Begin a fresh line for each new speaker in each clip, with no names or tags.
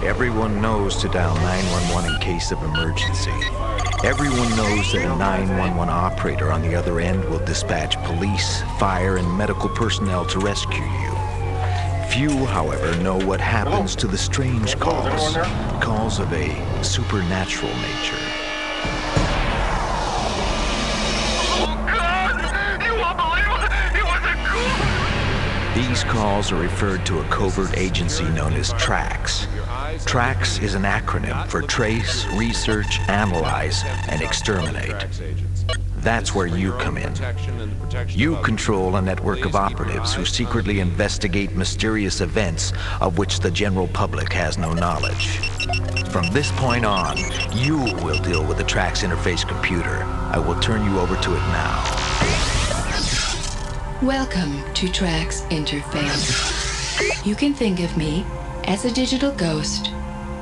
Everyone knows to dial 911 in case of emergency. Everyone knows that a 911 operator on the other end will dispatch police, fire, and medical personnel to rescue you. Few, however, know what happens to the strange calls, calls of a supernatural nature. These calls are referred to a covert agency known as T.R.A.X. T.R.A.X is an acronym for Trace, Research, Analyze, and Exterminate. That's where you come in. You control a network of operatives who secretly investigate mysterious events of which the general public has no knowledge. From this point on, you will deal with the T.R.A.X interface computer. I will turn you over to it now.
Welcome to T.R.A.X Interface. You can think of me as a digital ghost.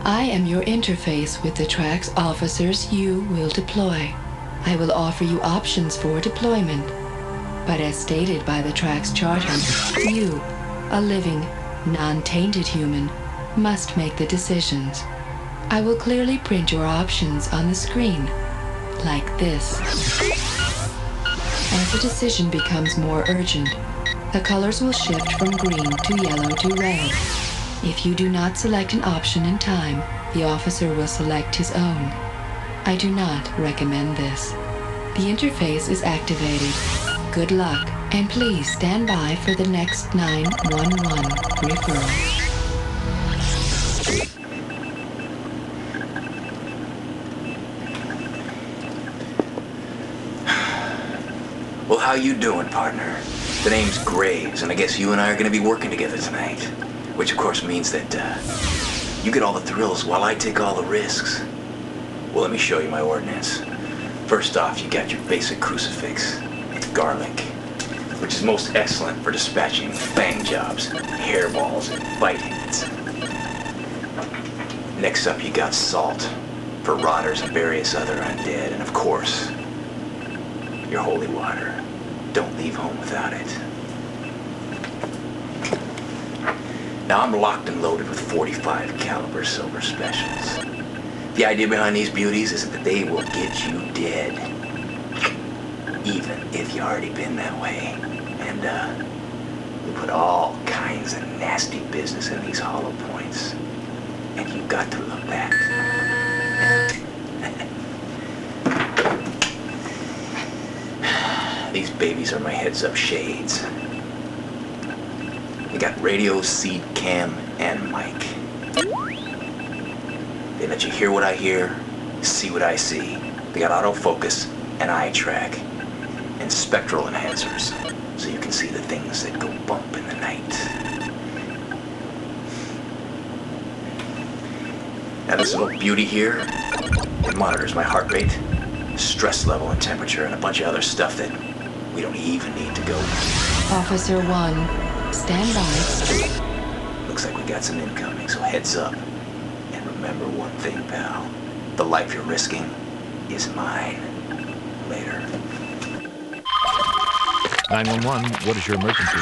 I am your interface with the T.R.A.X officers you will deploy. I will offer you options for deployment. But as stated by the T.R.A.X charter, you, a living, non-tainted human, must make the decisions. I will clearly print your options on the screen, like this. As the decision becomes more urgent, the colors will shift from green to yellow to red. If you do not select an option in time, the officer will select his own. I do not recommend this. The interface is activated. Good luck, and please stand by for the next 911 referral.
Well, how you doing, partner? The name's Graves, and I guess you and I are gonna be working together tonight. Which of course means that, you get all the thrills while I take all the risks. Well, let me show you my ordnance. First off, you got your basic crucifix. It's garlic, which is most excellent for dispatching bang jobs, hairballs, and vitings. Next up, you got salt, for rotters and various other undead, and of course, your holy water. Don't leave home without it. Now I'm locked and loaded with 45 caliber silver specials. The idea behind these beauties is that they will get you dead. Even if you already been that way. And we put all kinds of nasty business in these hollow points. And you got to love that. These babies are my heads-up shades. They got radio, seed, cam, and mic. They let you hear what I hear, see what I see. They got autofocus and eye track, and spectral enhancers, so you can see the things that go bump in the night. Now this little beauty here, it monitors my heart rate, stress level and temperature, and a bunch of other stuff that we don't even need to go.
Officer 1, stand by.
Looks like we got some incoming, so heads up. And remember one thing, pal. The life you're risking is mine. Later.
911, what is your emergency?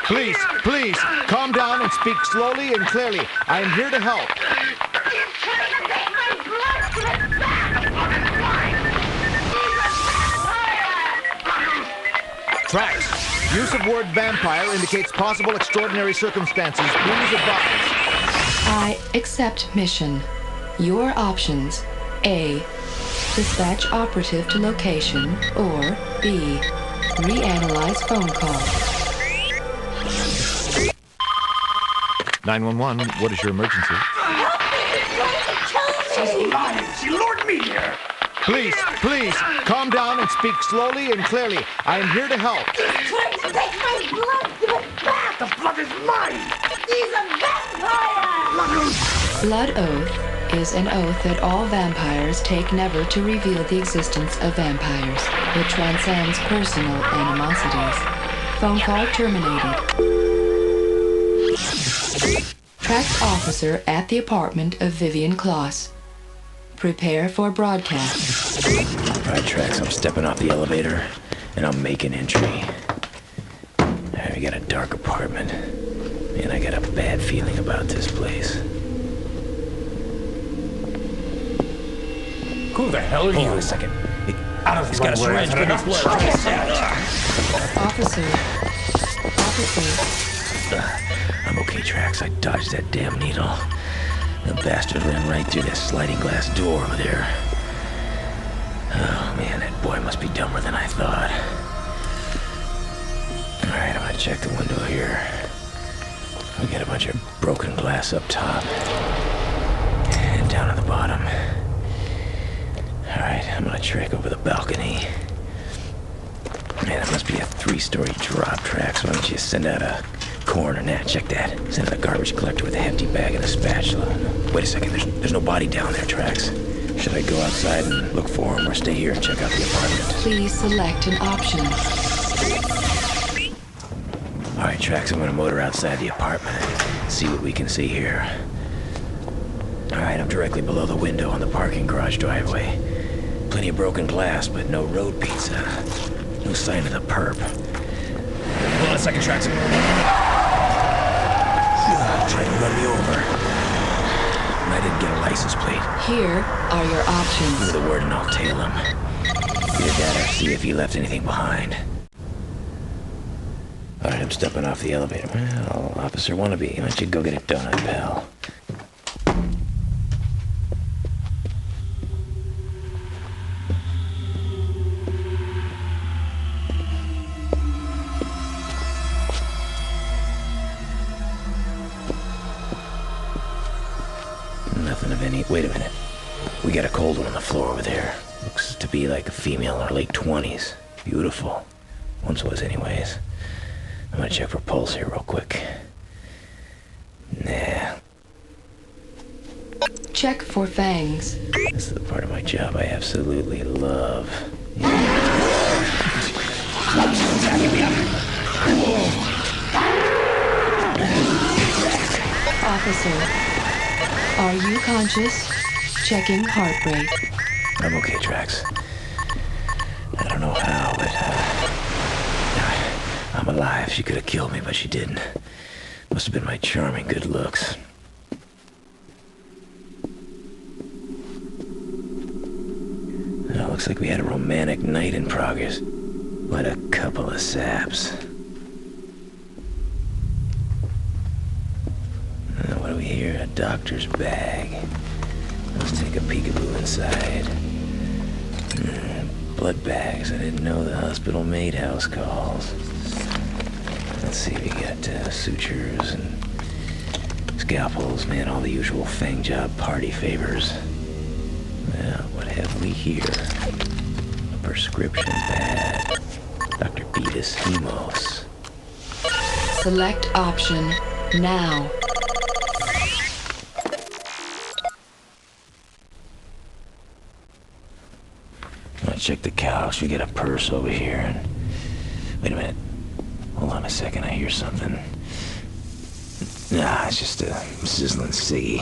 Please, please, calm down and speak slowly and clearly. I am here to help. T.R.A.X. Use of word vampire indicates possible extraordinary circumstances. Please advise.
I accept mission. Your options: A, dispatch operative to location, or B, reanalyze phone call.
911, what is your emergency?
She's lying. She lured me here.
Please, please, calm down and speak slowly and clearly. I am here to help.
He's trying to take my blood. Give it back. The blood is mine. He's a vampire.
Blood oath is an oath that all vampires take never to reveal the existence of vampires. It transcends personal animosities. Phone call terminated. T.R.A.X officer at the apartment of Vivian Kloss. Prepare for broadcast.
All right, T.R.A.X, I'm stepping off the elevator, and I'm making entry. We got a dark apartment. Man, I got a bad feeling about this place.
Who the hell are you?
Hold on a second.
Out of
He's got a syringe for this blood.
Officer.
I'm okay, T.R.A.X. I dodged that damn needle. The bastard ran right through that sliding glass door over there. Oh, man, that boy must be dumber than I thought. Alright, I'm gonna check the window here. We got a bunch of broken glass up top. And down at the bottom. Alright, I'm gonna trek over the balcony. Man, that must be a 3-story drop, T.R.A.X. Why don't you send out a coroner? Nah, check that. Send out a garbage collector with a hefty bag and a spatula. Wait a second, there's no body down there, T.R.A.X. Should I go outside and look for him or stay here and check out the apartment?
Please select an option.
Alright, T.R.A.X, I'm gonna motor outside the apartment and see what we can see here. Alright, I'm directly below the window on the parking garage driveway. Plenty of broken glass, but no road pizza. No sign of the perp. Hold on a second, T.R.A.X. Trying to run me over. I didn't get a license plate.
Here are your options.
Give me the word and I'll tail him. Either that or see if he left anything behind. Alright, I'm stepping off the elevator. Well, Officer Wannabe, why don't you go get a donut, pal? Nothing of any... Wait a minute. We got a cold one on the floor over there. Looks to be like a female in her late 20s. Beautiful. Once was, anyways. I'm gonna check for pulse here real quick. Nah.
Check for fangs.
This is the part of my job I absolutely love.
Officer, are you conscious? Checking heart rate.
I'm okay, T.R.A.X. I don't know how, but I'm alive. She could have killed me, but she didn't. Must have been my charming good looks. Well, looks like we had a romantic night in progress. What a couple of saps. What do we hear? A doctor's bag. Let's take a peekaboo inside. Blood bags. I didn't know the hospital made house calls. Let's see, we got sutures and scalpels, man, all the usual fang job party favors. Well, what have we here? A prescription pad. Dr. Beatus Hemos.
Select option now.
Let's check the couch. We got a purse over here. And wait a minute. Hold on a second. I hear something. Nah, it's just a sizzling ciggy.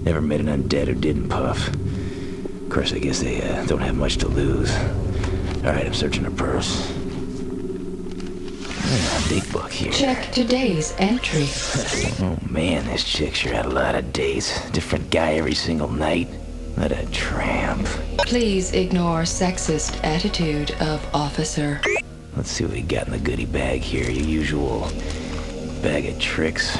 Never met an undead who didn't puff. Of course, I guess they don't have much to lose. Alright, I'm searching her purse. Date book here.
Check today's entry.
Oh man, this chick sure had a lot of dates. Different guy every single night. What a tramp.
Please ignore sexist attitude of officer.
Let's see what we got in the goodie bag here. Your usual bag of tricks.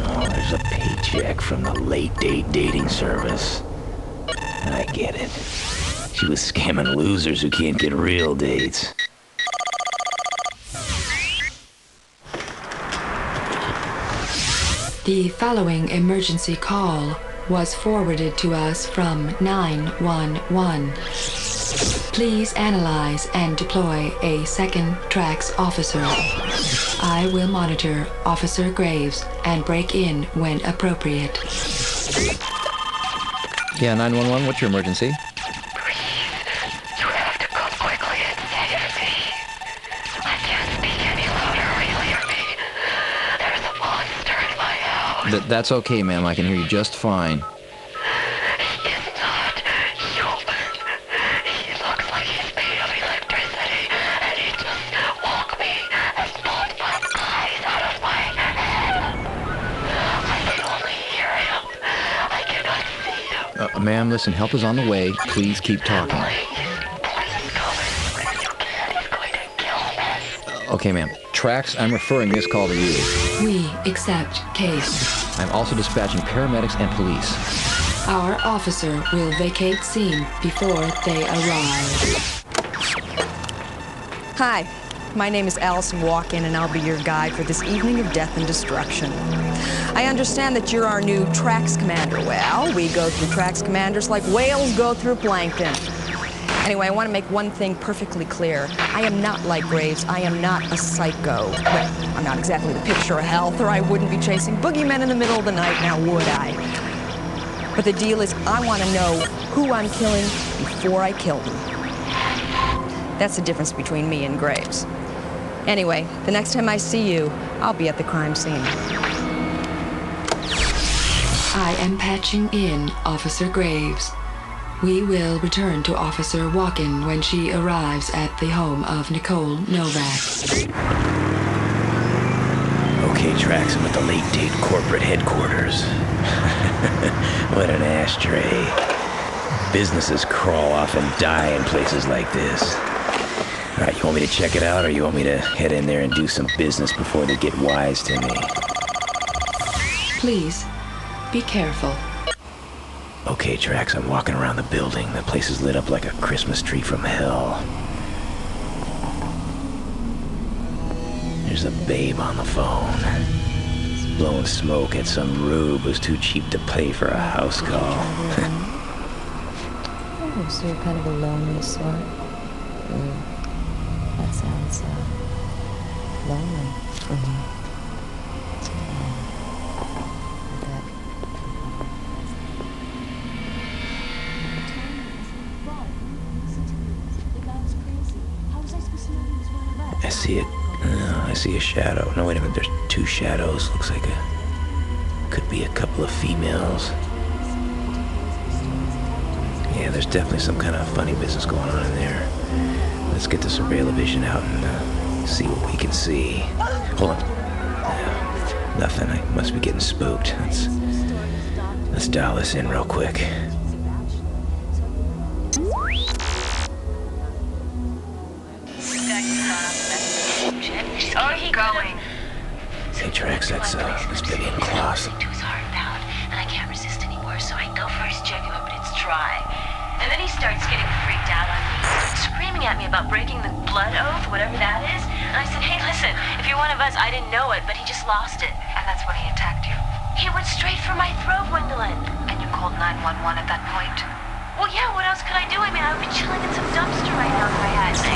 Oh, there's a paycheck from the late date dating service. I get it. She was scamming losers who can't get real dates.
The following emergency call was forwarded to us from 911. Please analyze and deploy a second T.R.A.X officer. I will monitor Officer Graves and break in when appropriate.
Yeah, 911, what's your emergency?
You have to come quickly and save me. I can't speak any louder or you'll hear me. There's a monster in my house.
That's okay, ma'am. I can hear you just fine.
He is not human. He looks like he's made of electricity
Ma'am, listen, help is on the way. Please keep talking. Okay, ma'am. T.R.A.X, I'm referring this call to you.
We accept case.
I'm also dispatching paramedics and police.
Our officer will vacate scene before they arrive.
Hi, my name is Allison Walk-In, and I'll be your guide for this evening of death and destruction. I understand that you're our new T.R.A.X commander. Well, we go through T.R.A.X commanders like whales go through plankton. Anyway, I want to make one thing perfectly clear. I am not like Graves. I am not a psycho. Well, I'm not exactly the picture of health, or I wouldn't be chasing boogeymen in the middle of the night, now would I? But the deal is, I want to know who I'm killing before I kill them. That's the difference between me and Graves. Anyway, the next time I see you, I'll be at the crime scene.
I am patching in Officer Graves. We will return to Officer Walk-In when she arrives at the home of Nicole Novak.
Okay, T.R.A.X, I'm at the late date corporate headquarters. What an ashtray. Businesses crawl off and die in places like this. All right, you want me to check it out, or you want me to head in there and do some business before they get wise to me?
Please, be careful.
Okay, T.R.A.X, I'm walking around the building. The place is lit up like a Christmas tree from hell. There's a babe on the phone. Blowing smoke at some rube who's too cheap to pay for a house call.
Oh, so you're kind of a lonely sort. That sounds lonely.
I see it. I see a shadow. No, wait a minute. There's two shadows. Looks like could be a couple of females. Yeah, there's definitely some kind of funny business going on in there. Let's get the surveillance out and see what we can see. Hold on. Nothing. I must be getting spooked. Let's dial this in real quick.
Oh, he going.
Hey, T.R.A.X, that's Billy and Klaus.
To his heart pound, and I can't resist anymore, so I go for his Jaguar, but it's dry. And then he starts getting freaked out on me, screaming at me about breaking the blood oath, whatever that is. And I said, hey, listen, if you're one of us, I didn't know it, but he just lost it. And that's when he attacked you. He went straight for my throat, Gwendolyn. And you called 911 at that point? Well, yeah, what else could I do? I mean, I would be chilling in some dumpster right now if I had to.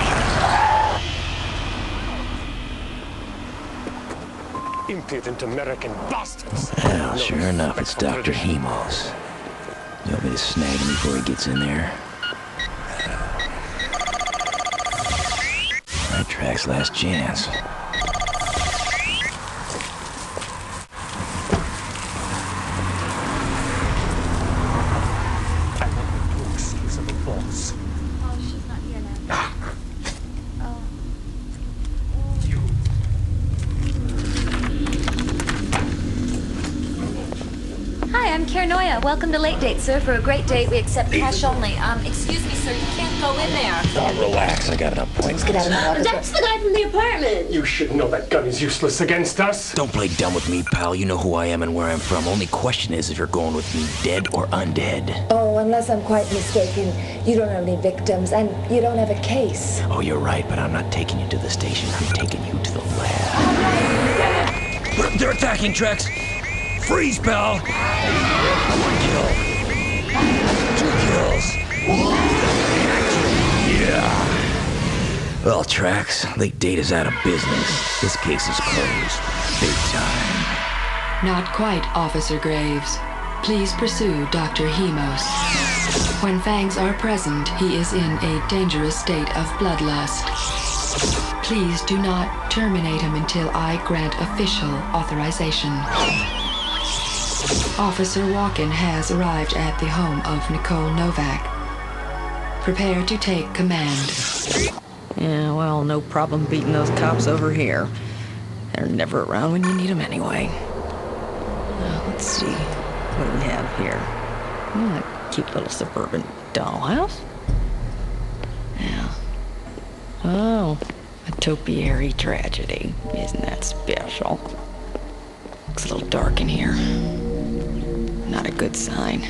Impudent American bastards.
Well, sure enough, it's Dr. Hemos. You want me to snag him before he gets in there? Alright, T.R.A.X, last chance.
I want to excuse the boss.
Oh, she's not here now.
You.
Hi, I'm Kernoya. Welcome to Late Date, sir. For a great date, we accept cash only. Excuse me, sir, you can't go in there.
Oh, relax, I got an appointment.
Get out of my office.
That's the guy from the apartment.
You should know that gun is useless against us.
Don't play dumb with me, pal. You know who I am and where I'm from. Only question is if you're going with me dead or undead.
Oh, unless I'm quite mistaken, you don't have any victims, and you don't have a case.
Oh, you're right, but I'm not taking you to the station. I'm taking you to the lab. They're attacking, T.R.A.X. Freeze, pal! 1 kill. 2 kills. Yeah. Well, T.R.A.X, Late Date is out of business. This case is closed. Big time.
Not quite, Officer Graves. Please pursue Dr. Hemos. When fangs are present, he is in a dangerous state of bloodlust. Please do not terminate him until I grant official authorization. Officer Walk-In has arrived at the home of Nicole Novak. Prepare to take command.
Yeah, well, no problem beating those cops over here. They're never around when you need them anyway. Let's see. What do we have here? Yeah, Cute little suburban dollhouse. Yeah. Oh, a topiary tragedy. Isn't that special? Looks a little dark in here. Not a good sign.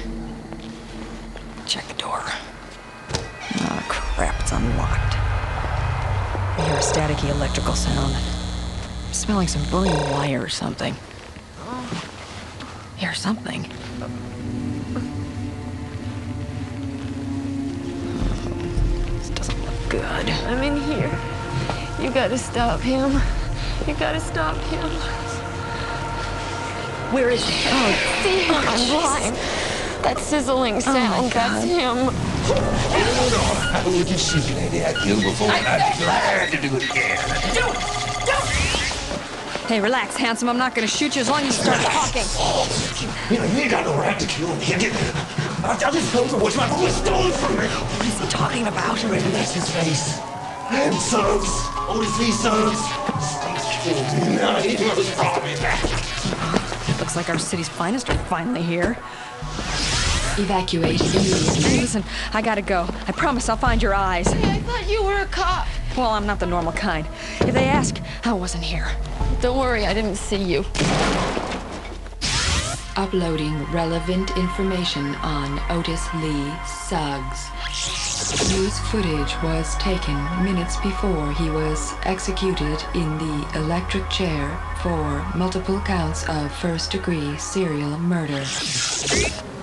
Check the door. Oh, crap, it's unlocked. I hear a staticky electrical sound. I'm smelling some burning wire or something. Hear something. This doesn't look good.
I'm in here. You gotta stop him. You gotta stop him.
Where is he?
Oh, see, I'm blind. That sizzling sound, that's him.
I would just shoot you, lady. I killed before, and I'd be glad to do it again.
Do it!
Hey, relax, handsome. I'm not gonna shoot you as long as you start talking.
You ain't got no right to kill me. I just told you what my boy stole from me.
What is he talking about?
Maybe that's his face. And sons. Only 3 sons. State's killed me. Now he must brought me back.
Looks like our city's finest are finally here.
Evacuate immediately.
Hey, listen, I gotta go. I promise I'll find your eyes.
Hey, I thought you were a cop.
Well, I'm not the normal kind. If they ask, I wasn't here.
Don't worry, I didn't see you.
Uploading relevant information on Otis Lee Suggs. News footage was taken minutes before he was executed in the electric chair for multiple counts of first-degree serial murder.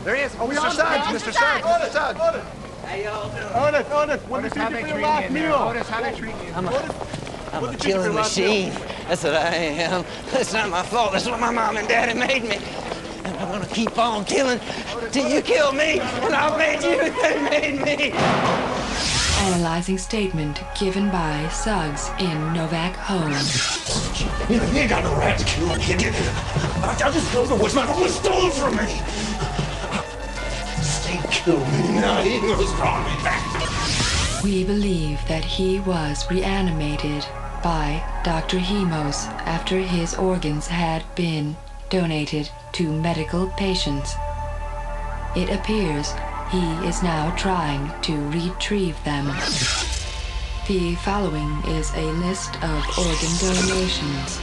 There he is. Oh, Mr. Suggs, Mr. Suggs. Otis Suggs. Otis. How y'all doing? Otis, what did you do for your last meal? Otis, how they treat you?
I'm a killing machine. That's what I am. That's not my fault. That's what my mom and daddy made me. And I'm gonna keep on killing till you kill me, and I'll make you as they made me.
Analyzing statement given by Suggs in Novak home.
You ain't got no right to kill me. I just told you what my boy stole from me. State killed me. Now he must brought me back.
We believe that he was reanimated by Dr. Hemos after his organs had been donated to medical patients. It appears he is now trying to retrieve them. The following is a list of organ donations.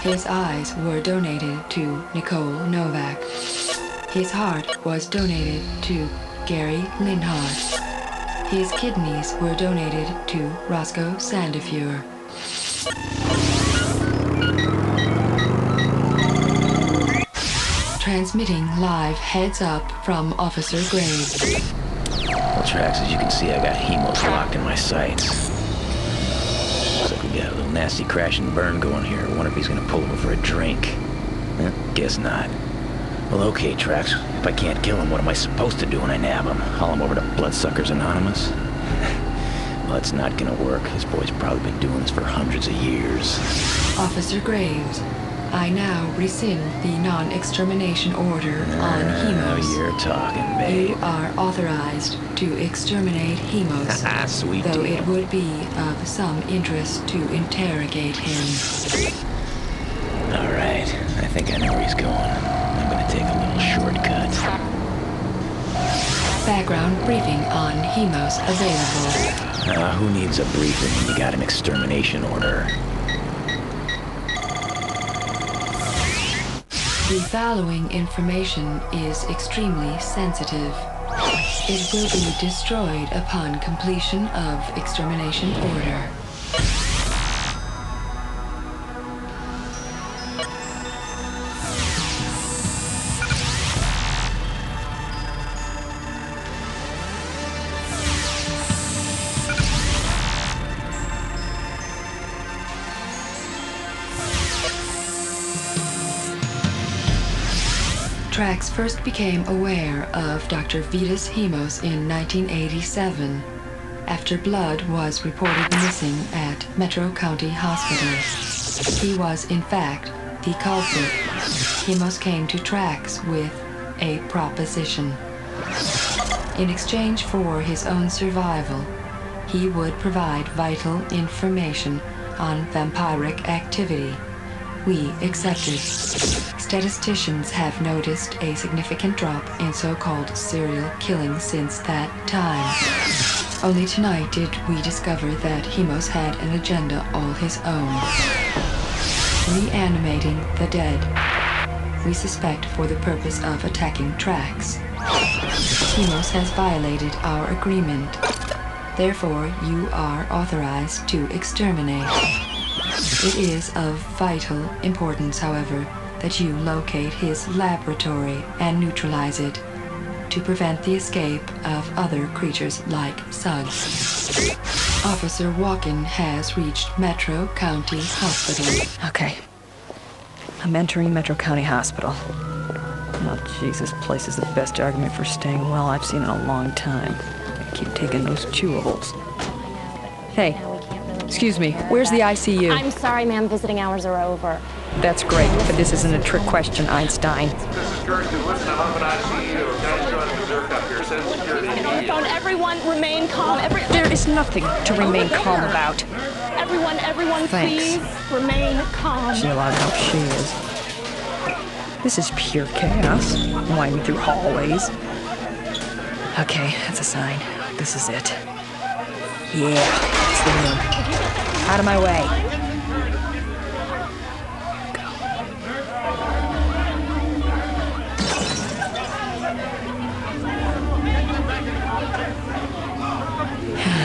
His eyes were donated to Nicole Novak. His heart was donated to Gary Linhart. His kidneys were donated to Roscoe Sandefur. Transmitting live heads up from Officer Graves.
Well, T.R.A.X, as you can see, I got Hemos locked in my sights. Looks like we got a little nasty crash and burn going here. I wonder if he's gonna pull over for a drink. Guess not. Well, okay, T.R.A.X, if I can't kill him, what am I supposed to do when I nab him? Haul him over to Bloodsuckers Anonymous? Well, it's not gonna work. This boy's probably been doing this for hundreds of years.
Officer Graves, I now rescind the non-extermination order on Hemos.
You're talking, babe.
You are authorized to exterminate Hemos,
Sweet
though
deal.
it would be of some interest to interrogate him.
All right, I think I know where he's going. I'm gonna take a little shortcut.
Background briefing on Hemos available.
Who needs a briefing when you got an extermination order?
The following information is extremely sensitive. It will be destroyed upon completion of extermination order. T.R.A.X first became aware of Dr. Vitas Hemos in 1987, after blood was reported missing at Metro County Hospital. He was, in fact, the culprit. Hemos came to T.R.A.X with a proposition. In exchange for his own survival, he would provide vital information on vampiric activity we accepted. Statisticians have noticed a significant drop in so-called serial killing since that time. Only tonight did we discover that Hemos had an agenda all his own. Reanimating the dead. We suspect for the purpose of attacking T.R.A.X. Hemos has violated our agreement. Therefore, you are authorized to exterminate. It is of vital importance, however, that you locate his laboratory and neutralize it to prevent the escape of other creatures like Suggs. Officer Walken has reached Metro County Hospital.
Okay. I'm entering Metro County Hospital. Oh, Jesus, this place is the best argument for staying well I've seen in a long time. I keep taking those chewables. Hey, excuse me, where's the ICU?
I'm sorry, ma'am, visiting hours are over.
That's great, but this isn't a trick question, Einstein.
This is Gertrude. Listen, I'm an ICU. Guys trying to berserk up here. Send security immediately.
Everyone, remain calm.
There is nothing to remain calm about.
Everyone,
Thanks.
please remain calm.
She allowed how she is. This is pure chaos. Winding through hallways. Okay, that's a sign. This is it. Yeah, it's the room. Out of my way.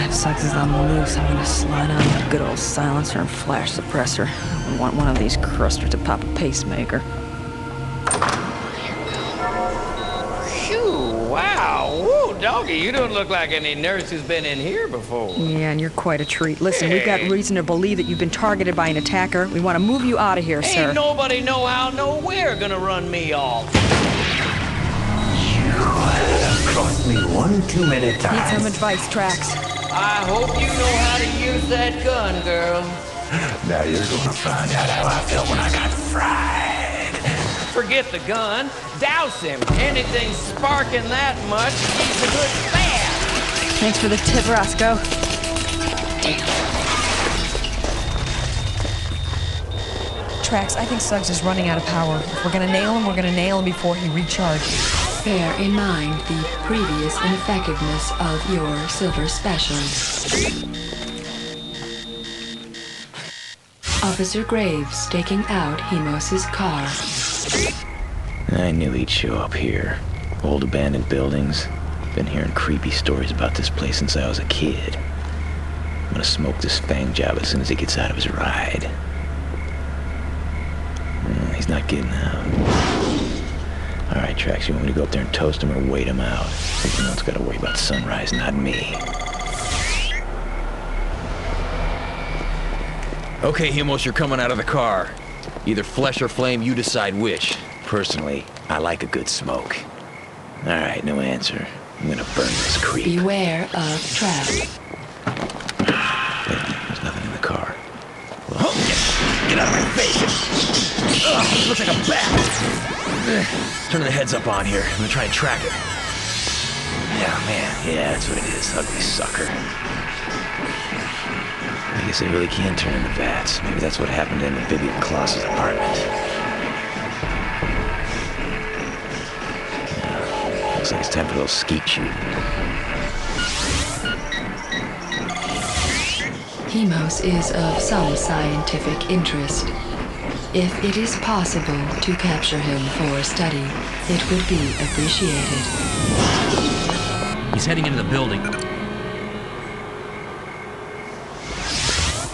If Suggs is on the loose, I'm gonna slide on that good old silencer and flash suppressor. I want one of these crusters to pop a pacemaker.
Phew, wow. Woo, doggy, you don't look like any nurse who's been in here before.
Yeah, and you're quite a treat. Listen, we've got reason to believe that you've been targeted by an attacker. We want to move you out of here, sir.
Ain't nobody know how, no where gonna run me off.
Cost me one too many times.
Need some advice, T.R.A.X.
I hope you know how to use that gun, girl.
Now you're gonna find out how I felt when I got fried.
Forget the gun. Douse him. Anything sparking that much keeps a good fast.
Thanks for the tip, Roscoe. Damn. T.R.A.X, I think Suggs is running out of power. If we're gonna nail him, we're gonna nail him before he recharges.
Bear in mind the previous ineffectiveness of your silver specials. Officer Graves staking out Hemos' car.
I knew he'd show up here. Old abandoned buildings. Been hearing creepy stories about this place since I was a kid. I'm gonna smoke this fang job as soon as he gets out of his ride. He's not getting out. All right, T.R.A.X, you want me to go up there and toast him or wait him out? No one's got to worry about sunrise, not me. Okay, Hemos, you're coming out of the car. Either flesh or flame, you decide which. Personally, I like a good smoke. All right, no answer. I'm gonna burn this creep.
Beware of trap.
There's nothing in the car. Well, get out of my face! Ugh, looks like a bat! Turning the heads up on here. I'm gonna try and track it. Yeah, man. Yeah, that's what it is. Ugly sucker. I guess they really can turn into bats. Maybe that's what happened in Vivian Klaus's apartment. Yeah, looks like it's time for a little skeet shooting.
Hemos is of some scientific interest. If it is possible to capture him for study, it would be appreciated.
He's heading into the building.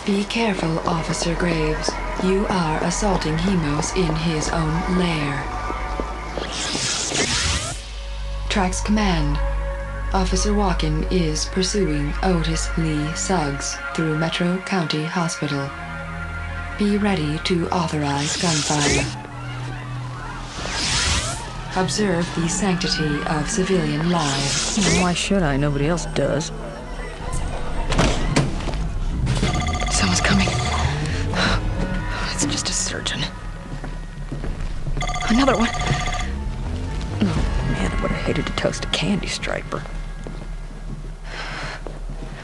Be careful, Officer Graves. You are assaulting Hemos in his own lair. T.R.A.X. Command. Officer Walken is pursuing Otis Lee Suggs through Metro County Hospital. Be ready to authorize gunfire. Observe the sanctity of civilian lives.
Why should I? Nobody else does. Someone's coming. It's just a surgeon. Another one. Oh, man, I would have hated to toast a candy striper.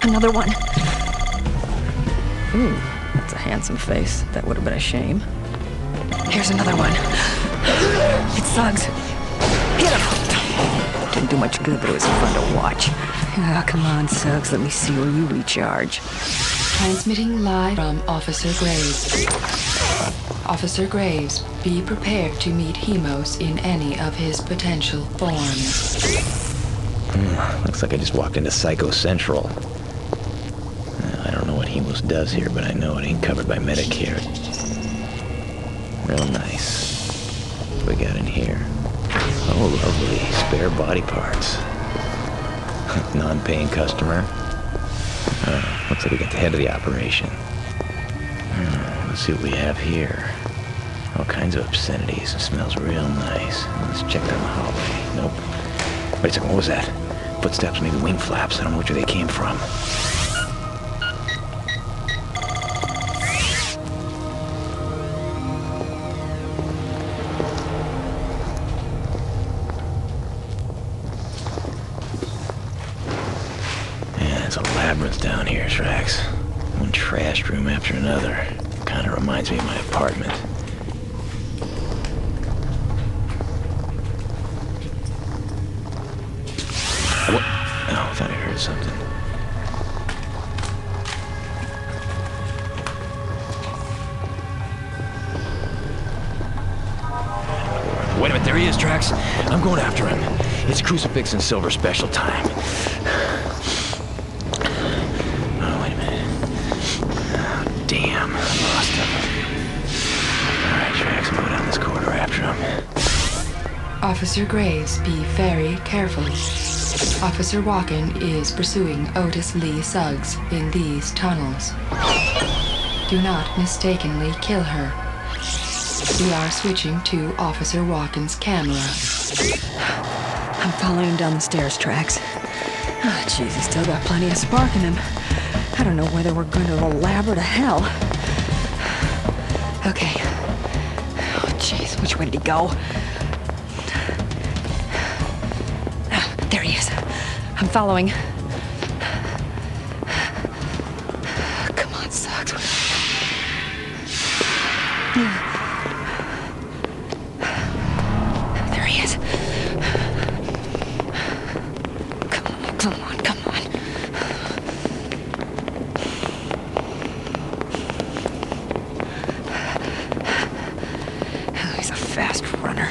Another one. Ooh. That's a handsome face. That would have been a shame. Here's another one. It's Suggs. Hit him! Didn't do much good, but it was fun to watch. Ah, come on, Suggs. Let me see where you recharge.
Transmitting live from Officer Graves. Officer Graves, be prepared to meet Hemos in any of his potential forms.
Looks like I just walked into Psycho Central. I don't know what Hemos does here, but I know it ain't covered by Medicare. Real nice. What we got in here? Oh, lovely. Spare body parts. Non-paying customer. Looks like we got the head of the operation. Let's see what we have here. All kinds of obscenities. It smells real nice. Let's check down the hallway. Nope. Wait a second, what was that? Footsteps, maybe wing flaps. I don't know which way they came from. Yeah, there's a labyrinth down here, T.R.A.X. One trashed room after another. Kind of reminds me of my apartment. What? Oh, I thought I heard something. Wait a minute, there he is, T.R.A.X. I'm going after him. It's Crucifix and Silver special time. Oh, wait a minute. Oh, damn, I lost him. All right, T.R.A.X, I'm going down this corridor after him.
Officer Graves, be very careful. Officer Walken is pursuing Otis Lee Suggs in these tunnels. Do not mistakenly kill her. We are switching to Officer Walken's camera.
I'm following him down the stairs, T.R.A.X. Oh, jeez, he's still got plenty of spark in him. I don't know whether we're going to the lab or to hell. Okay. Oh, jeez, which way did he go? There he is. I'm following. Come on, Suggs. There he is. Come on, come on. Oh, he's a fast runner.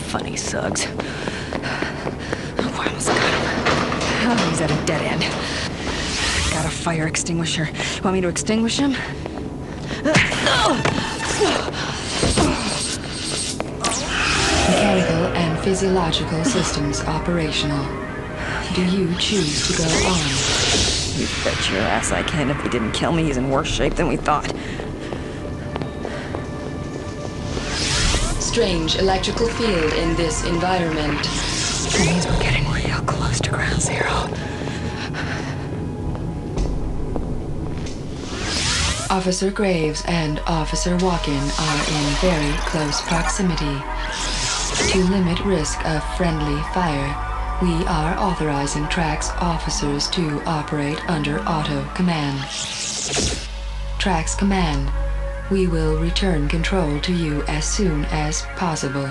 Funny Suggs. Oh, I almost got him. Oh, he's at a dead end. Got a fire extinguisher. You want me to extinguish him?
Mechanical and physiological systems operational. Do you choose to go on?
You bet your ass I can. If he didn't kill me, he's in worse shape than we thought.
Strange electrical field in this environment.
That means we're getting real close to ground zero.
Officer Graves and Officer Walken are in very close proximity. To limit risk of friendly fire, we are authorizing T.R.A.X officers to operate under auto command. T.R.A.X command. We will return control to you as soon as possible.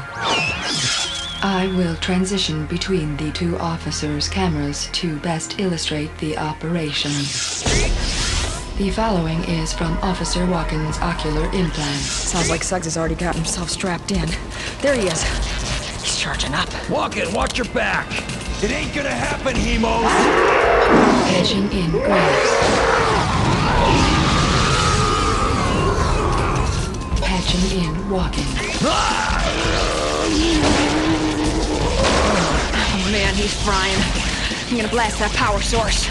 I will transition between the two officers' cameras to best illustrate the operation. The following is from Officer Walken's ocular implant.
Sounds like Suggs has already got himself strapped in. There he is. He's charging up.
Walken, watch your back. It ain't gonna happen, Hemos.
Edging in Graves. Patching in Walken.
Oh man, he's frying. I'm gonna blast that power source.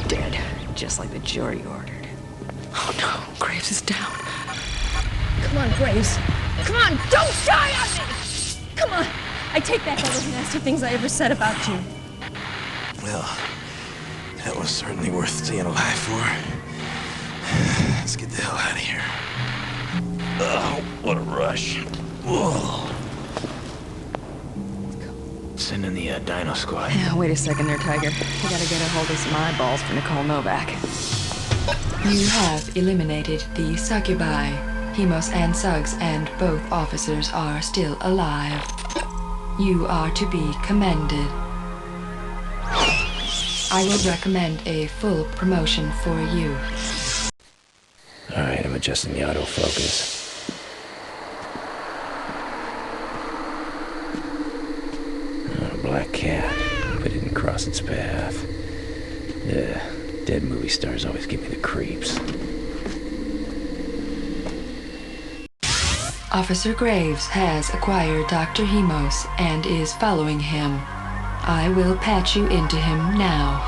Dead. Just like the jury ordered. Oh no, Graves is down.
Come on, Graves. Come on, don't die on me! Come on. I take back all those nasty things I ever said about you.
Well, that was certainly worth staying alive for. Let's get the hell out of here. Oh, what a rush. Whoa.
send in the Dino Squad.
Yeah, wait a second there, Tiger. I gotta get a hold of some eyeballs for Nicole Novak.
You have eliminated the succubi. Hemos and Suggs and both officers are still alive. You are to be commended. I will recommend a full promotion for you.
Alright, I'm adjusting the autofocus. Oh, a black cat. Hope I didn't cross its path. Dead movie stars always give me the creeps.
Officer Graves has acquired Dr. Hemos and is following him. I will patch you into him now.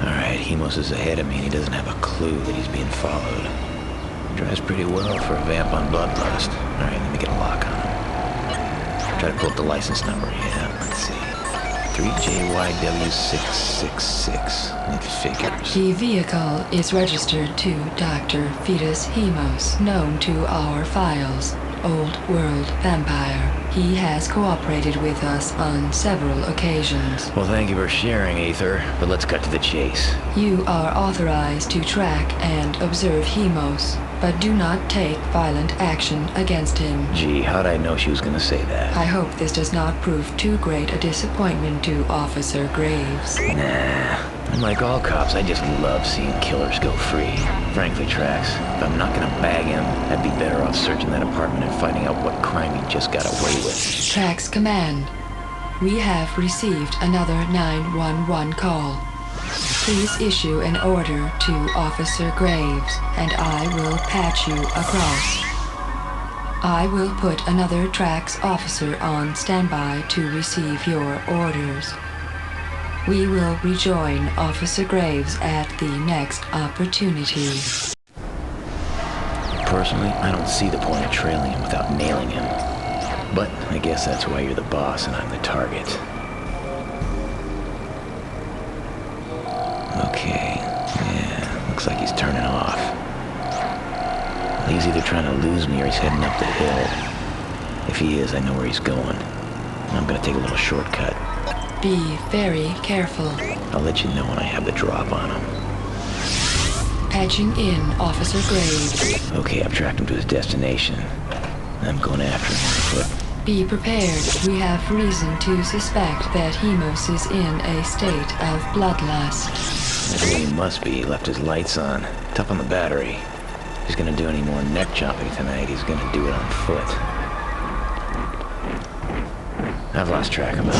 Alright, Hemos is ahead of me and he doesn't have a clue that he's being followed. He drives pretty well for a vamp on bloodlust. Alright, let me get a lock on him. Try to pull up the license number. Yeah, let's see. 3JYW666. It figures.
The vehicle is registered to Dr. Fetus Hemos, known to our files. Old World Vampire. He has cooperated with us on several occasions.
Well, thank you for sharing, Aether, but let's cut to the chase.
You are authorized to track and observe Hemos, but do not take violent action against him.
Gee, how'd I know she was gonna say that?
I hope this does not prove too great a disappointment to Officer Graves.
Nah. Unlike all cops, I just love seeing killers go free. Frankly, T.R.A.X, if I'm not gonna bag him, I'd be better off searching that apartment and finding out what crime he just got away with.
T.R.A.X command. We have received another 911 call. Please issue an order to Officer Graves, and I will patch you across. I will put another T.R.A.X officer on standby to receive your orders. We will rejoin Officer Graves at the next opportunity.
Personally, I don't see the point of trailing him without nailing him. But I guess that's why you're the boss and I'm the target. Okay, yeah, looks like he's turning off. Well, he's either trying to lose me or he's heading up the hill. If he is, I know where he's going. I'm gonna take a little shortcut.
Be very careful.
I'll let you know when I have the drop on him.
Patching in Officer Graves.
Okay, I've tracked him to his destination. I'm going after him on foot.
Be prepared. We have reason to suspect that Hemos is in a state of bloodlust.
That's what he must be. He left his lights on. Tough on the battery. If he's gonna do any more neck chopping tonight, he's gonna do it on foot. I've lost track of him.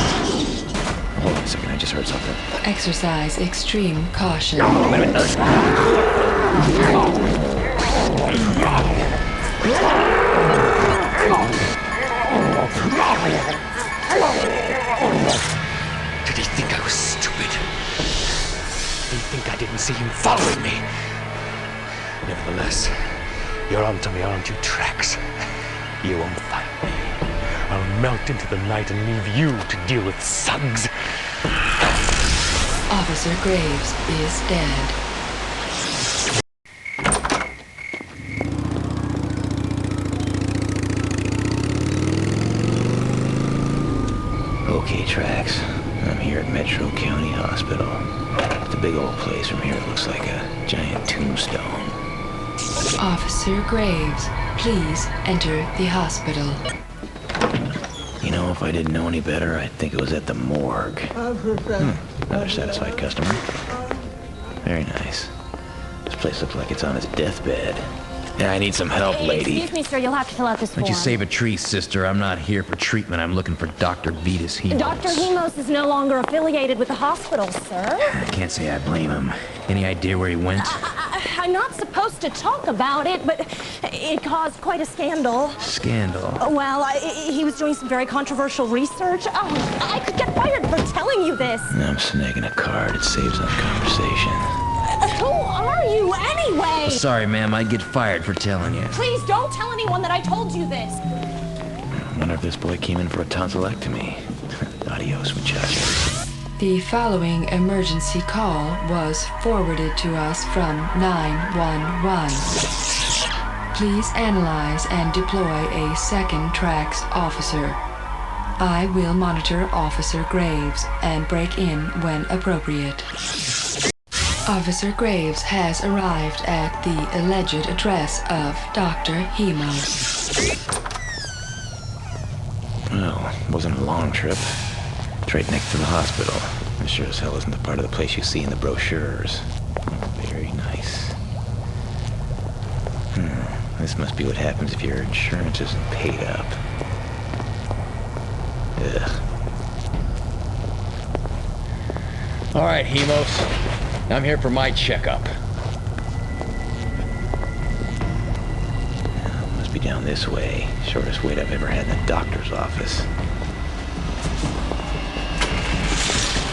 Hold on a second, I just heard something.
Exercise extreme caution.
Wait a minute.
Did he think I was stupid? Did he think I didn't see him following me? Nevertheless, you're onto me, aren't you, T.R.A.X? You won't find me. I'll melt into the night and leave you to deal with Suggs.
Officer Graves is dead.
Okay, T.R.A.X. I'm here at Metro County Hospital. It's a big old place. From here it looks like a giant tombstone.
Officer Graves, please enter the hospital.
You know, if I didn't know any better, I'd think it was at the morgue. Another satisfied customer. Very nice. This place looks like it's on his deathbed. Yeah, I need some help, lady.
Excuse me, sir, you'll have to fill out this form.
Why don't you save a tree, sister? I'm not here for treatment. I'm looking for Dr. Fetus Hemos.
Dr. Hemos is no longer affiliated with the hospital, sir.
I can't say I blame him. Any idea where he went?
I'm not supposed to talk about it, but it caused quite a scandal.
Scandal?
Well, he was doing some very controversial research. Oh, I could get fired for telling you this.
I'm snagging a card. It saves on conversation.
Who are you, anyway?
Oh, sorry, ma'am. I'd get fired for telling you.
Please don't tell anyone that I told you this.
I wonder if this boy came in for a tonsillectomy. Adios, muchachos.
The following emergency call was forwarded to us from 911. Please analyze and deploy a second T.R.A.X officer. I will monitor Officer Graves and break in when appropriate. Officer Graves has arrived at the alleged address of Dr. Hemo.
Well, wasn't a long trip. It's right next to the hospital. It sure as hell isn't the part of the place you see in the brochures. Very nice. This must be what happens if your insurance isn't paid up. Ugh.
All right, Hemos. I'm here for my checkup.
Must be down this way. Shortest wait I've ever had in a doctor's office.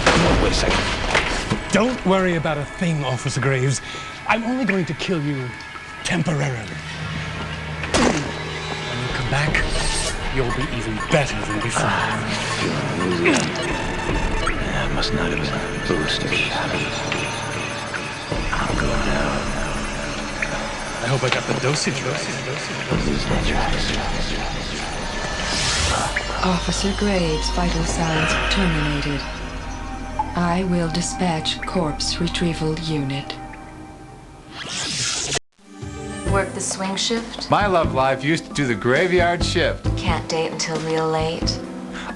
Oh, wait a second.
Don't worry about a thing, Officer Graves. I'm only going to kill you temporarily. When you come back, you'll be even better than before.
That must not have been a booster shot. I'll go now.
I hope I got the dosage right.
Officer Graves' vital signs terminated. I will dispatch corpse retrieval unit.
Work the swing shift?
My love life used to do the graveyard shift.
Can't date until real late?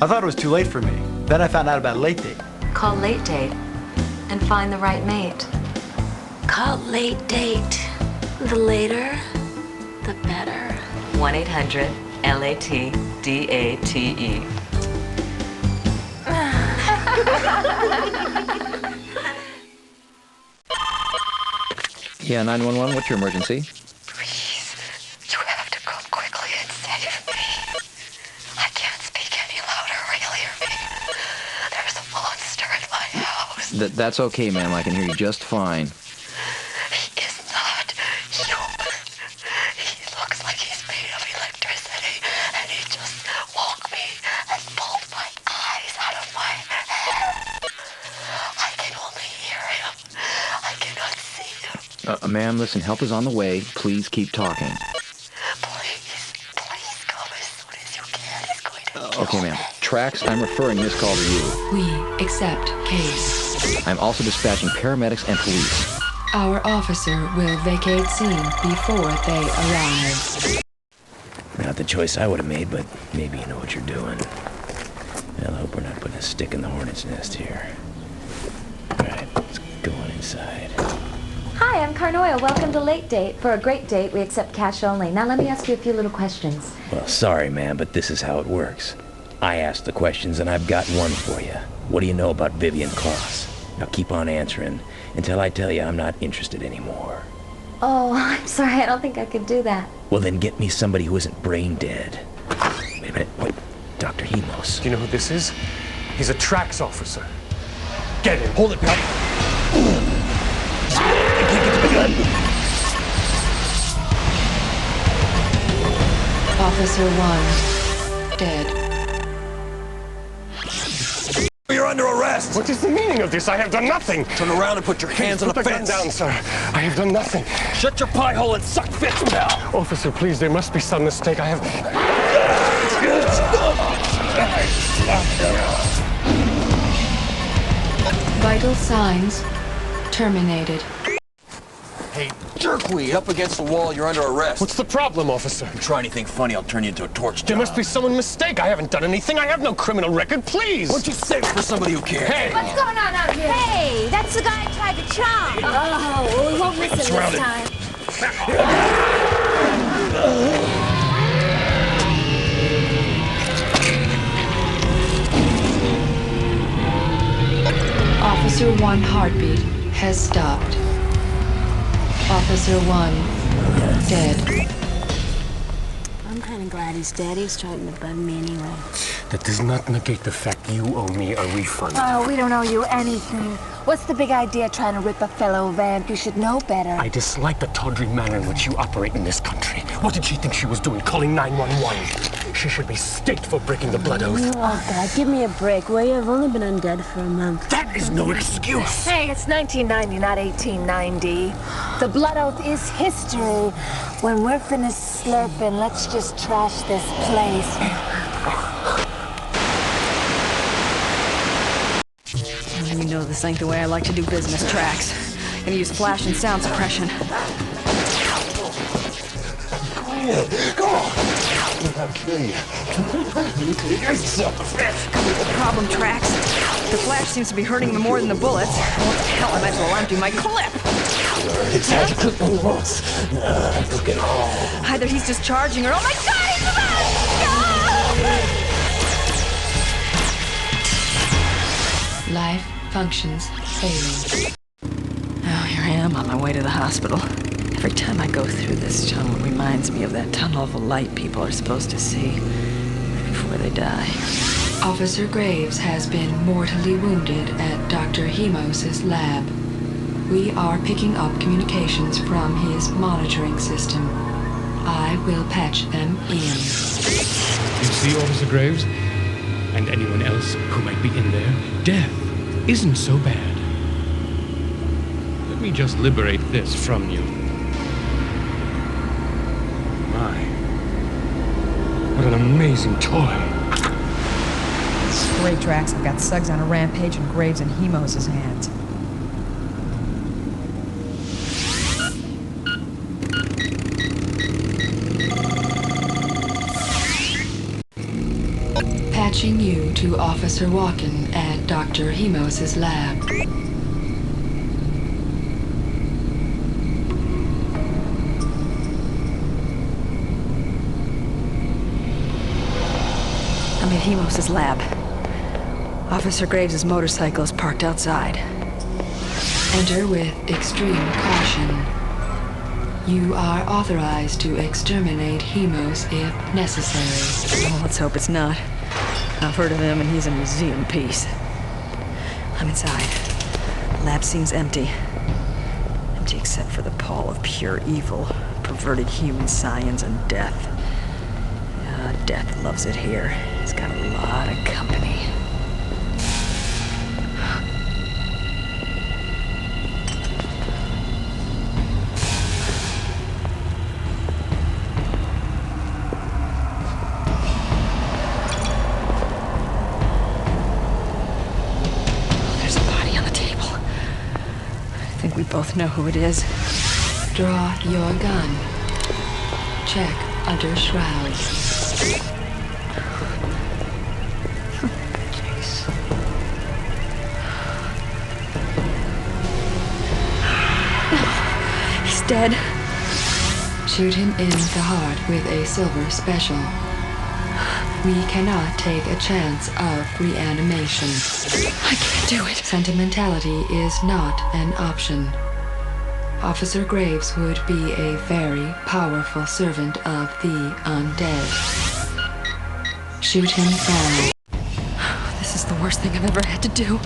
I thought it was too late for me. Then I found out about late date.
Call late date and find the right mate. Call late date. The later, the better. 1-800-LATDATE.
Yeah, 911, what's your emergency?
Please, you have to come quickly and save me. I can't speak any louder, will you hear me? There's a monster in my house.
That's okay, ma'am. I can hear you just fine.
He is not human. He looks like he's made of electricity, and he just woke me and pulled my eyes out of my head. I can only hear him. I cannot see him.
Ma'am, listen, help is on the way. Please keep talking.
Please come as soon as you can. He's going to
Okay, ma'am. T.R.A.X, I'm referring this call to you.
We accept case.
I'm also dispatching paramedics and police.
Our officer will vacate scene before they arrive.
Not the choice I would have made, but maybe you know what you're doing. Well, I hope we're not putting a stick in the hornet's nest here. All right, let's go on inside.
Hi, I'm Carnoia. Welcome to Late Date. For a great date, we accept cash only. Now let me ask you a few little questions.
Well, sorry, ma'am, but this is how it works. I ask the questions, and I've got one for you. What do you know about Vivian Kloss? Now keep on answering until I tell you I'm not interested anymore.
Oh, I'm sorry. I don't think I could do that.
Well, then get me somebody who isn't brain dead. Wait a minute. Wait. Dr. Hemos.
Do you know who this is? He's a T.R.A.X officer. Get him. Hold it, pal.
Officer 1, dead.
You're under arrest!
What is the meaning of this? I have done nothing!
Turn around and put your hands on the fence!
Put the gun down, sir. I have done nothing.
Shut your pie hole and suck fist, pal!
Officer, please, there must be some mistake. I have...
Vital signs terminated.
Hey, jerkweed, up against the wall, you're under arrest.
What's the problem, officer?
If you try anything funny, I'll turn you into a torch job.
There must be someone mistake. I haven't done anything. I have no criminal record. Please!
What'd you say for somebody who cares?
Hey!
What's going on out here? Hey, that's the guy I tried to chomp. Oh, well, we won't miss him this time.
Officer 1 heartbeat has stopped. Officer 1 dead.
I'm kind of glad he's dead. He's trying to bug me anyway.
That does not negate the fact you owe me a refund.
Oh, we don't owe you anything. What's the big idea trying to rip a fellow vamp? You should know better.
I dislike the tawdry manner in which you operate in this country. What did she think she was doing, calling 911? She should be staked for breaking the blood oath.
Oh, God, give me a break, will you? I've only been undead for a month.
That is no excuse!
Hey, it's 1990, not 1890. The blood oath is history. When we're finished slurping, let's just trash this place.
know this ain't the way I like to do business, T.R.A.X. Gonna use flash and sound suppression.
Go on! I'll kill you. Self-defense.
The problem, T.R.A.X. The flash seems to be hurting him more than the bullets. What the hell, I might as well empty my clip.
It's had to cook them once. Cook it all.
Either he's discharging or... Oh my God, he's about to go!
Life functions failing.
Oh, here I am on my way to the hospital. Every time I go through this tunnel, it reminds me of that tunnel of light people are supposed to see before they die.
Officer Graves has been mortally wounded at Dr. Hemos' lab. We are picking up communications from his monitoring system. I will patch them in.
You see, Officer Graves? And anyone else who might be in there? Death isn't so bad. Let me just liberate this from you. My, what an amazing toy.
Great, T.R.A.X. I've got Suggs on a rampage and Graves in Hemos' hands.
Patching you to Officer Walken at Dr. Hemos' lab.
I'm at Hemos' lab. Officer Graves' motorcycle is parked outside.
Enter with extreme caution. You are authorized to exterminate Hemos if necessary.
Well, let's hope it's not. I've heard of him and he's a museum piece. I'm inside. The lab seems empty. Empty except for the pall of pure evil, perverted human science and death. Death loves it here. He's got a lot of company. There's a body on the table. I think we both know who it is.
Draw your gun. Check under shrouds.
He's dead.
Shoot him in the heart with a silver special. We cannot take a chance of reanimation.
I can't do it.
Sentimentality is not an option. Officer Graves would be a very powerful servant of the undead. Shoot him down.
This is the worst thing I've ever had to do.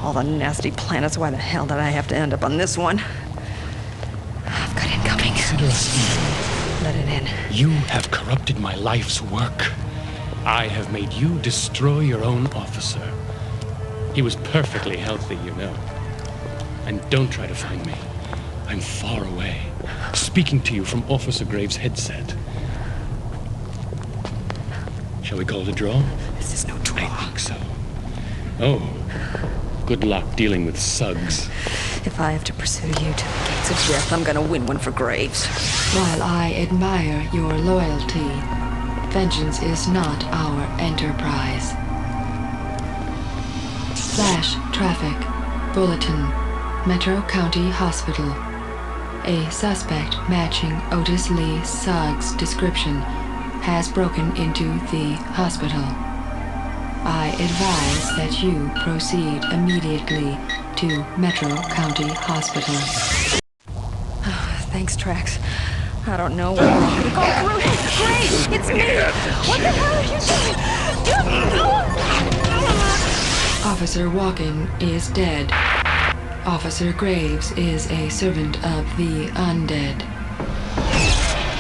All the nasty planets, why the hell did I have to end up on this one? I've got incoming.
Consider us even.
Let it in.
You have corrupted my life's work. I have made you destroy your own officer. He was perfectly healthy, you know. And don't try to find me. I'm far away, speaking to you from Officer Graves' headset. Shall we call it a draw?
This is no draw.
I think so. Oh, good luck dealing with Suggs.
If I have to pursue you to the gates of death, I'm gonna win one for Graves.
While I admire your loyalty, vengeance is not our enterprise. Flash traffic. Bulletin. Metro County Hospital. A suspect matching Otis Lee Suggs' description has broken into the hospital. I advise that you proceed immediately to Metro County Hospital.
Thanks, T.R.A.X. I don't know what I should go through. Graves, it's me! What the hell are you doing?
Officer Walken is dead. Officer Graves is a servant of the undead.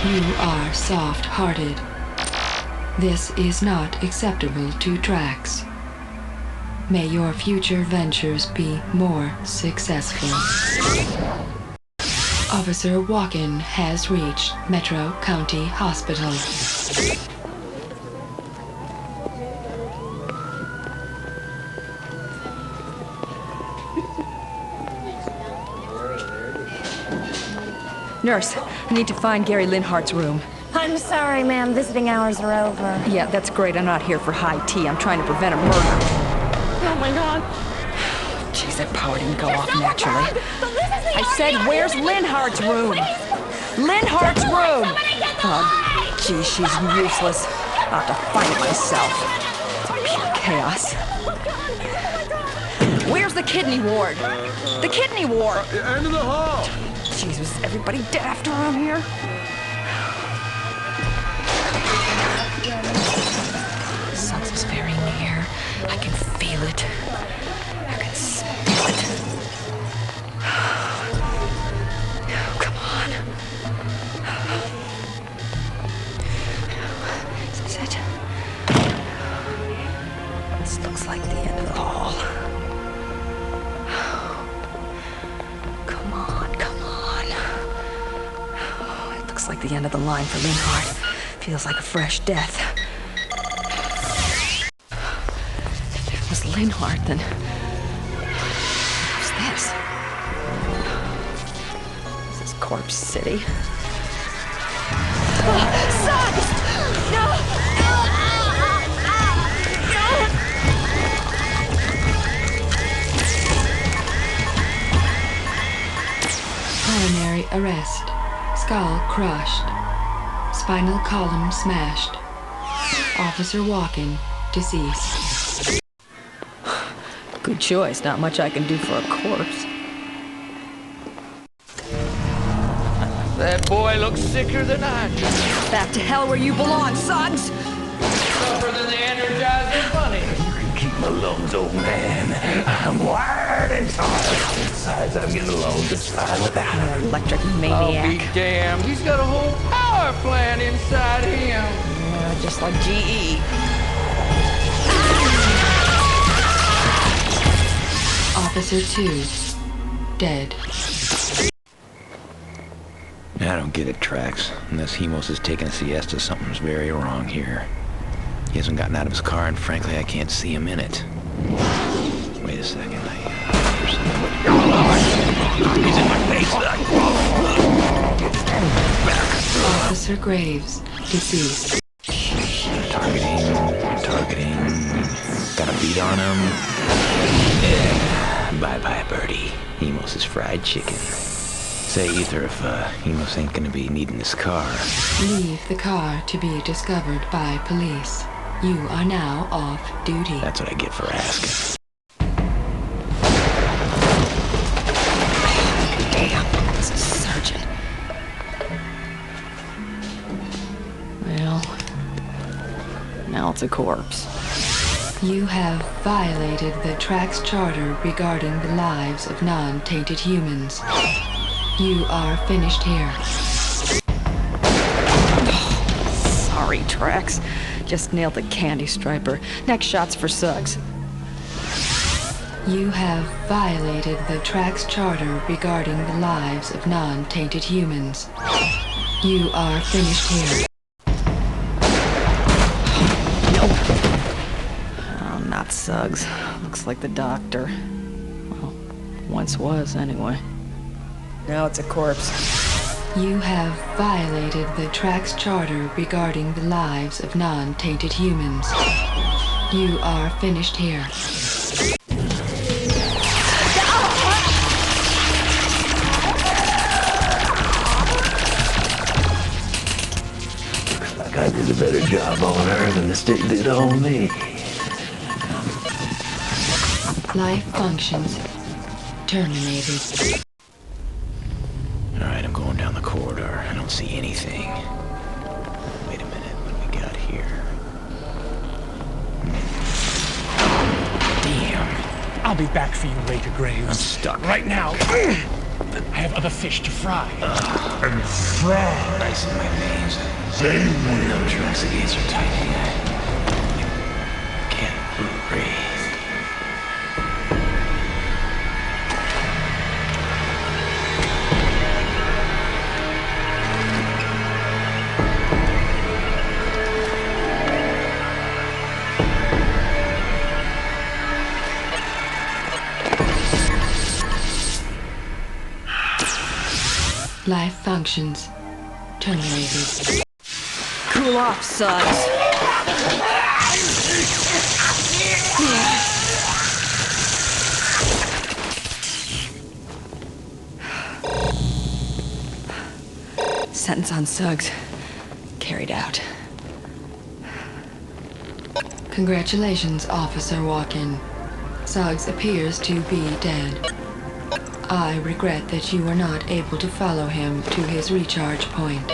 You are soft-hearted. This is not acceptable to T.R.A.X. May your future ventures be more successful. Officer Walken has reached Metro County Hospital.
Nurse, I need to find Gary Linhart's room.
I'm sorry, ma'am. Visiting hours are over.
Yeah, that's great. I'm not here for high tea. I'm trying to prevent a murder.
Oh my God.
Jeez, that power didn't go off naturally. I said, where's Linhart's room? Linhart's room! Oh, geez, she's useless. I'll have to find it myself. It's pure chaos. Where's the kidney ward? The kidney ward!
End of the hall!
Jeez, was everybody dead after I'm here? Suggs is very near. I can feel it. I can smell it. Oh, come on. Is this it? This looks like the end of the hall. Come on, come on. Oh, it looks like the end of the line for Linhart. Feels like a fresh death. If it was Linhart, then who's this? This is Corpse City. Suggs! No!
Coronary arrest. Skull crushed. Spinal column smashed. Officer walking, deceased.
Good choice. Not much I can do for a corpse.
That boy looks sicker than I do.
Back to hell where you belong, Suggs!
Tougher than the Energizer Bunny.
Keep my lungs, old man. I'm wired and tired. Besides, I'm getting along just fine without him.
Electric
I'll
maniac.
be damned. He's got a whole power plant inside him.
Yeah, just like GE.
Officer 2, dead.
I don't get it, T.R.A.X. Unless Hemos is taking a siesta, something's very wrong here. He hasn't gotten out of his car, and frankly, I can't see him in it. Wait a second, here's something. He's in my face!
Officer Graves, deceased.
Targeting. Got a beat on him. Yeah. Bye-bye, birdie. Hemos is fried chicken. Say, Ether, if Hemos ain't gonna be needing this car.
Leave the car to be discovered by police. You are now off duty.
That's what I get for asking.
Damn, it's a surgeon. Well, now it's a corpse.
You have violated the T.R.A.X charter regarding the lives of non-tainted humans. You are finished here.
Sorry, T.R.A.X. Just nailed the candy striper. Next shot's for Suggs.
You have violated the T.R.A.X charter regarding the lives of non-tainted humans. You are finished here.
Oh, not Suggs. Looks like the doctor. Well, once was, anyway. Now it's a corpse.
You have violated the T.R.A.X charter regarding the lives of non-tainted humans. You are finished here.
Looks like I did a better job on her than the stick did on me.
Life functions terminated.
Alright, I'm going down the corridor. I don't see anything. Wait a minute, what do we got here? Damn.
I'll be back for you later, Graves.
I'm stuck.
Right now. I have other fish to fry.
And fry. Ice in my veins. Same way. No, T.R.A.X, the gates are tight. I can't breathe.
Life functions terminated.
Cool off, Suggs. Sentence on Suggs carried out.
Congratulations, Officer Walken. Suggs appears to be dead. I regret that you were not able to follow him to his recharge point.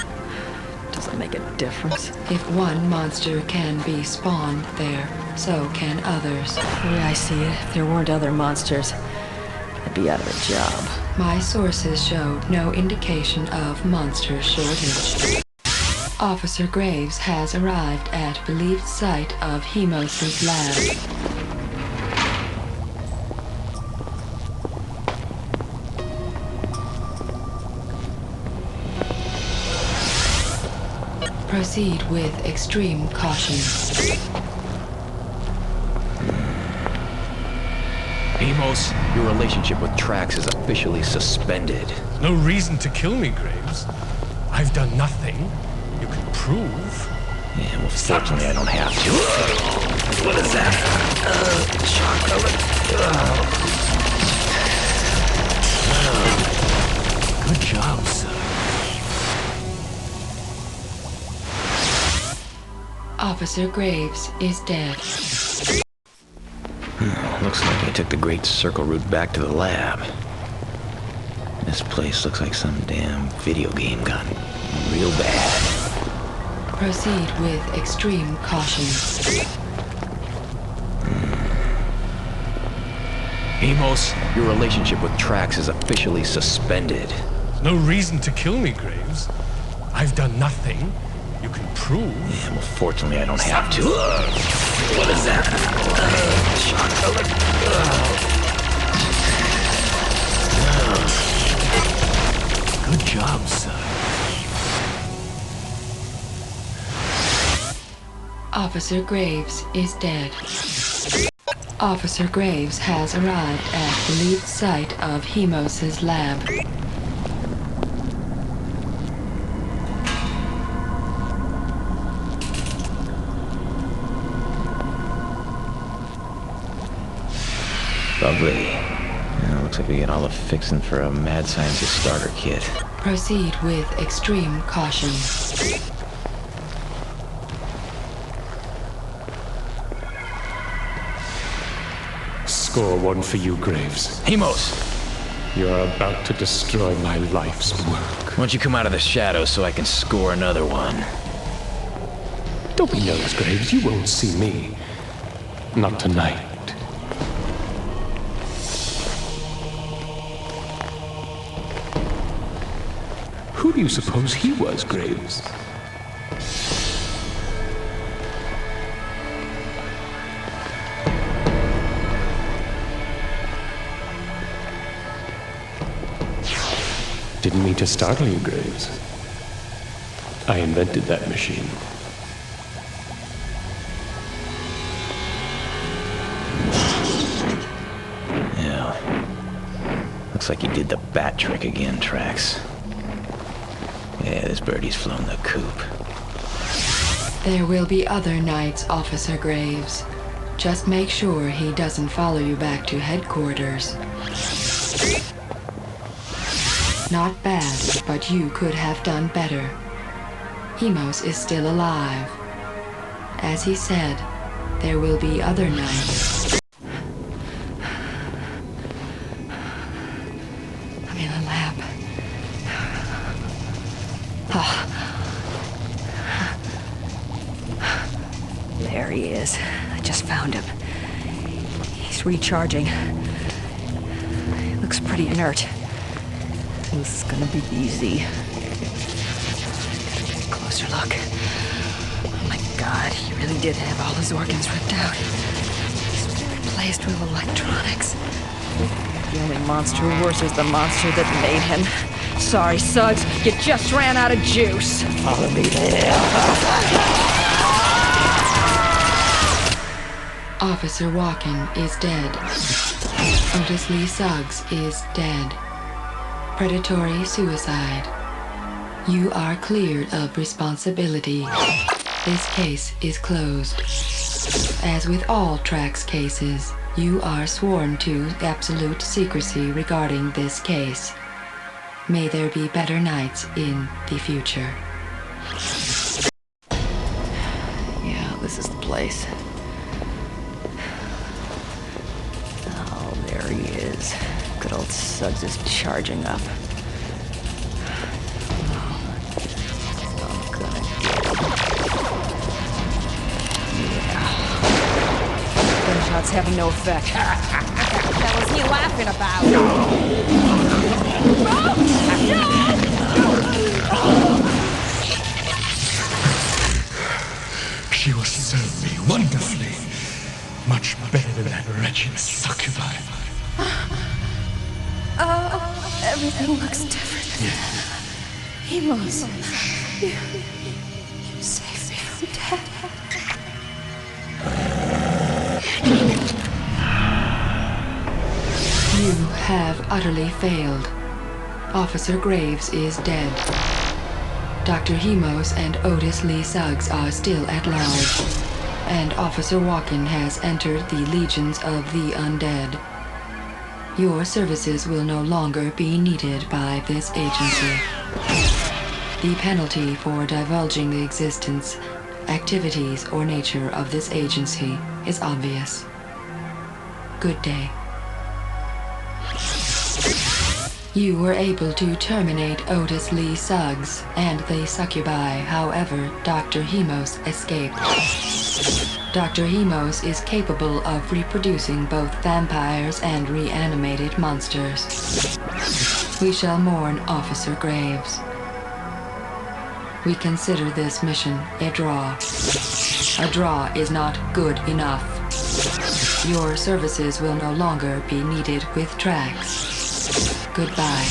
Does it make a difference?
If one monster can be spawned there, so can others.
The way I see it, if there weren't other monsters, I'd be out of a job.
My sources showed no indication of monster shortage. Officer Graves has arrived at believed site of Hemos' lab. Proceed with extreme caution.
Amos, your relationship with T.R.A.X is officially suspended.
No reason to kill me, Graves. I've done nothing. You can prove.
Yeah, well, fortunately, I don't have to. What is that? Chocolate. Good job, son.
Officer Graves is dead.
Looks like I took the Great Circle route back to the lab. This place looks like some damn video game gone real bad.
Proceed with extreme caution.
Amos, your relationship with T.R.A.X is officially suspended.
No reason to kill me, Graves. I've done nothing. You can prove.
Yeah, well, fortunately, I don't have to. What is that? Chocolate. Good job, son.
Officer Graves is dead. Officer Graves has arrived at believed site of Hemos' lab.
Lovely. Yeah, looks like we get all the fixing for a mad scientist starter kit.
Proceed with extreme caution.
Score one for you, Graves.
Amos!
You're about to destroy my life's work.
Why don't you come out of the shadows so I can score another one?
Don't be nervous, Graves. You won't see me. Not tonight. Who do you suppose he was, Graves? Didn't mean to startle you, Graves. I invented that machine.
Yeah. Looks like you did the bat trick again, T.R.A.X. Yeah, this birdie's flown the coop.
There will be other nights, Officer Graves. Just make sure he doesn't follow you back to headquarters. Not bad, but you could have done better. Hemos is still alive. As he said, there will be other nights. I'm in the lab. Oh.
There he is. I just found him. He's recharging. He looks pretty inert. This is gonna be easy. Closer look. Oh my God, he really did have all his organs ripped out. He's replaced with electronics. The only monster worse is the monster that made him. Sorry, Suggs, you just ran out of juice. Follow me there.
Officer Walken is dead. Otis Lee Suggs is dead. Predatory suicide. You are cleared of responsibility. This case is closed. As with all T.R.A.X cases, you are sworn to absolute secrecy regarding this case. May there be better nights in the future.
Yeah, this is the place. Oh, there he is. Good old Suggs is charging up. Gunshots having no effect. What the hell is he laughing about?
She will serve me wonderfully. Much better than that wretched succubi.
Everything looks different. Emos. You saved me from death.
You have utterly failed. Officer Graves is dead. Dr. Hemos and Otis Lee Suggs are still at large, and Officer Walken has entered the legions of the undead. Your services will no longer be needed by this agency. The penalty for divulging the existence, activities, or nature of this agency is obvious. Good day. You were able to terminate Otis Lee Suggs and the succubi, however, Dr. Hemos escaped. Dr. Hemos is capable of reproducing both vampires and reanimated monsters. We shall mourn Officer Graves. We consider this mission a draw. A draw is not good enough. Your services will no longer be needed with T.R.A.X. Goodbye.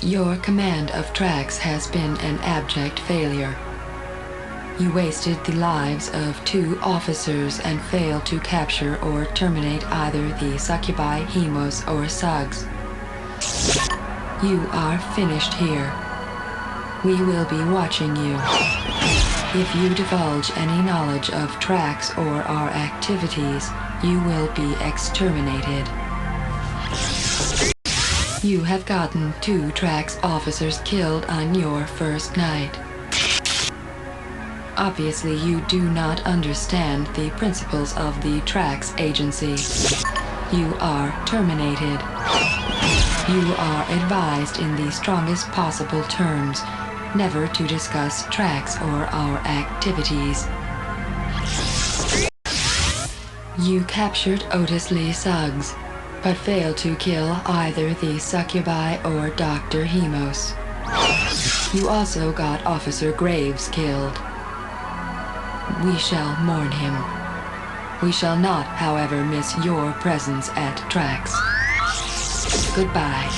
Your command of T.R.A.X has been an abject failure. You wasted the lives of 2 officers and failed to capture or terminate either the succubi, Hemos, or Suggs. You are finished here. We will be watching you. If you divulge any knowledge of T.R.A.X or our activities, you will be exterminated. You have gotten 2 T.R.A.X officers killed on your first night. Obviously, you do not understand the principles of the T.R.A.X agency. You are terminated. You are advised in the strongest possible terms never to discuss T.R.A.X or our activities. You captured Otis Lee Suggs, but failed to kill either the succubi or Dr. Hemos. You also got Officer Graves killed. We shall mourn him. We shall not, however, miss your presence at T.R.A.X. Goodbye.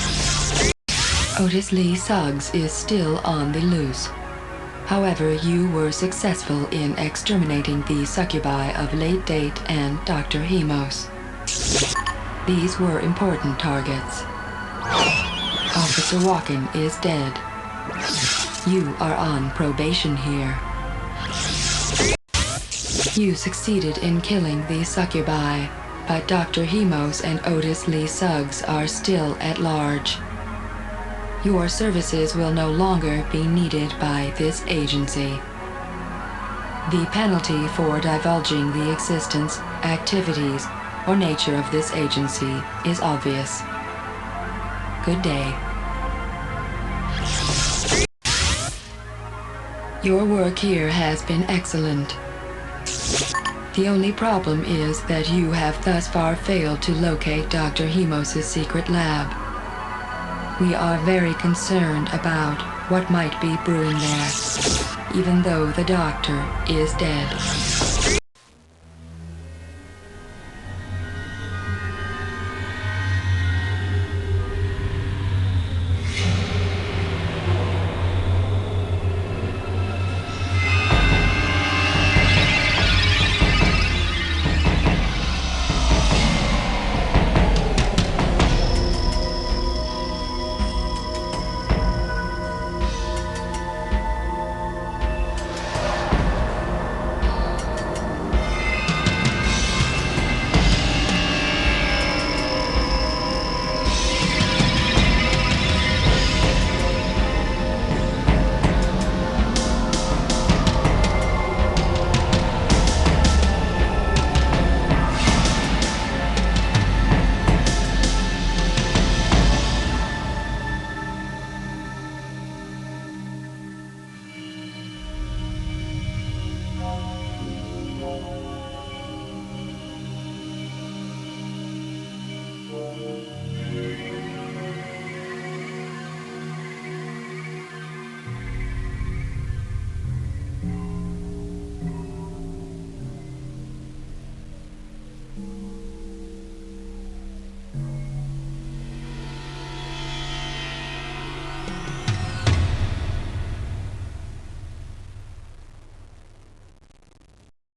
Otis Lee Suggs is still on the loose. However, you were successful in exterminating the succubi of Late Date and Dr. Hemos. These were important targets. Officer Walken is dead. You are on probation here. You succeeded in killing the succubi, but Dr. Hemos and Otis Lee Suggs are still at large. Your services will no longer be needed by this agency. The penalty for divulging the existence, activities, or nature of this agency is obvious. Good day. Your work here has been excellent. The only problem is that you have thus far failed to locate Dr. Hemos' secret lab. We are very concerned about what might be brewing there, even though the doctor is dead.